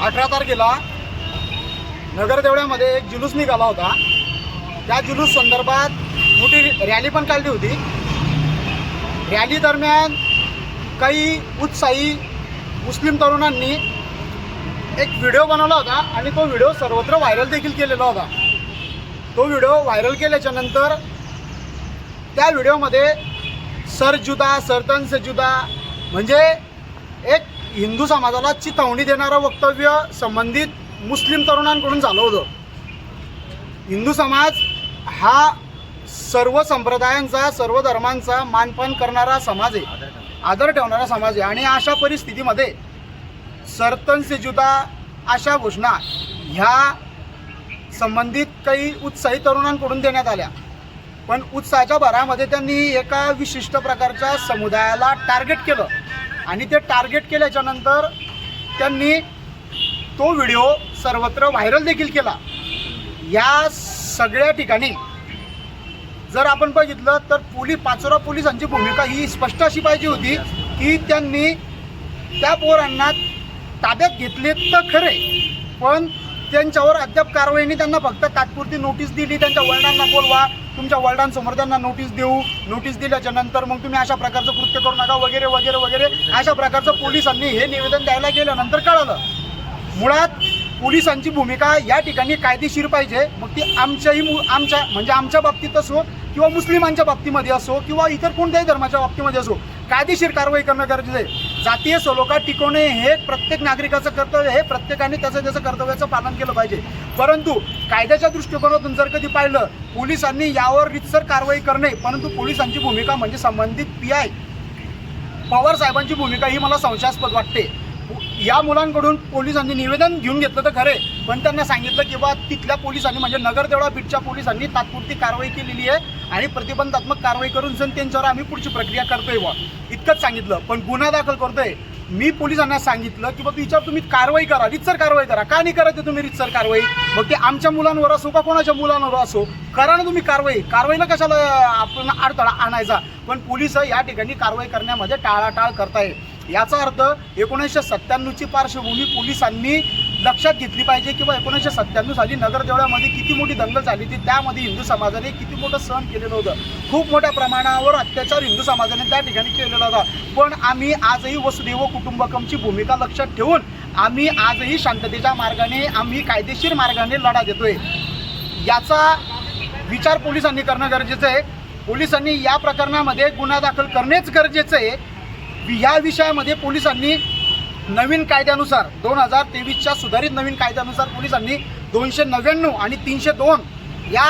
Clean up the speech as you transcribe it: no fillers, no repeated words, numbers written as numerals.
18 तारखेला नगरदेवळ्यामध्ये एक जुलूस निघाला होता। त्या जुलूस संदर्भात मोठी रॅली पण काढली होती। रॅली दरम्यान काही उत्साही मुस्लिम तरुणांनी एक व्हिडिओ बनवला होता आणि तो व्हिडिओ सर्वत्र व्हायरल देखील केलेला होता। तो व्हिडिओ व्हायरल केल्याच्या नंतर त्या व्हिडिओमध्ये सर जुदा सरतन से जुदा म्हणजे एक हिंदू समाजाला चिथावणी देणारं वक्तव्य संबंधित मुस्लिम तरुणांकडून झालं होतं। हिंदू समाज हा सर्व संप्रदायांचा सर्व धर्मांचा मानपान करणारा समाज आहे, आदर ठेवणारा समाज आहे आणि अशा परिस्थितीमध्ये सरतन से जुदा अशा घोषणा ह्या संबंधित काही उत्साही तरुणांकडून देण्यात आल्या। पण उत्साहाच्या भरामध्ये त्यांनी एका विशिष्ट प्रकारच्या समुदायाला टार्गेट केलं आणि ते टार्गेट केल्याच्या नंतर त्यांनी तो व्हिडिओ सर्वत्र व्हायरल देखील केला। या सगळ्या ठिकाणी जर आपण बघितलं तर पाचोरा पोलिसांची भूमिका ही स्पष्ट अशी पाहिजे होती की त्यांनी त्या पोरांना ताब्यात घेतले तर खरे, पण त्यांच्यावर अद्याप कारवाईने त्यांना फक्त तात्पुरती नोटीस दिली। त्यांच्या वडिलांना बोलवा, तुमच्या वडिलांसमोर त्यांना नोटीस देऊ, नोटीस दिल्याच्या नंतर मग तुम्ही अशा प्रकारचं कृत्य करू नका वगैरे वगैरे वगैरे अशा प्रकारचं पोलिसांनी हे निवेदन द्यायला गेल्यानंतर कळालं। मुळात पोलिसांची भूमिका या ठिकाणी कायदेशीर पाहिजे। मग ती आमच्या बाबतीत असो किंवा मुस्लिमांच्या बाबतीमध्ये असो किंवा इतर कोणत्याही धर्माच्या बाबतीमध्ये असो, कायदेशीर कारवाई करणं गरजेचं आहे। जातीय सलोखा टिकवणे हे प्रत्येक नागरिकाचं कर्तव्य आहे, प्रत्येकाने त्याचं कर्तव्याचं पालन केलं पाहिजे। परंतु कायद्याच्या दृष्टिकोनातून जर कधी पाहिलं पोलिसांनी यावर रीतसर कारवाई करणे, परंतु पोलिसांची भूमिका म्हणजे संबंधित PI पवार साहेबांची भूमिका ही मला संशयास्पद वाटते। या मुलांकडून पोलिसांनी निवेदन घेऊन घेतलं तर खरे, पण त्यांना सांगितलं की बा तिथल्या पोलिसांनी म्हणजे नगरदेवळा बीटच्या पोलिसांनी तात्पुरती कारवाई केलेली आहे आणि प्रतिबंधात्मक कारवाई करून त्यांच्यावर आम्ही पुढची प्रक्रिया करतोय बा, इतकंच सांगितलं। पण गुन्हा दाखल करतोय मी पोलिसांना सांगितलं की बाबा याच्यावर तुम्ही कारवाई करा, रीतसर कारवाई करा। का नाही करायचं तुम्ही रीतसर कारवाई? मग ते आमच्या मुलांवर असो का कोणाच्या मुलांवर असो, करा ना तुम्ही कारवाईला कशाला आपण अडथळा आणायचा? पण पोलिस या ठिकाणी कारवाई करण्यामध्ये टाळाटाळ करताय। याचा अर्थ 1997ची पार्श्वभूमी पोलिसांनी लक्षात घेतली पाहिजे किंवा 1997 साली नगरदेवळ्यामध्ये किती मोठी दंगल झाली होती, त्यामध्ये हिंदू समाजाने किती मोठं सहन केलेलं होतं। खूप मोठ्या प्रमाणावर अत्याचार हिंदू समाजाने त्या ठिकाणी केलेला होता। पण आम्ही आजही वसुदैव कुटुंबकमची भूमिका लक्षात ठेवून आम्ही आजही शांततेच्या मार्गाने आम्ही कायदेशीर मार्गाने लढा देतोय। याचा विचार पोलिसांनी करणं गरजेचं आहे। पोलिसांनी या प्रकरणामध्ये गुन्हा दाखल करणेच गरजेचं आहे। या विषयामध्ये पोलिसांनी नवीन कायद्यानुसार 2023च्या सुधारित नवीन कायद्यानुसार पोलिसांनी 299 आणि 302 या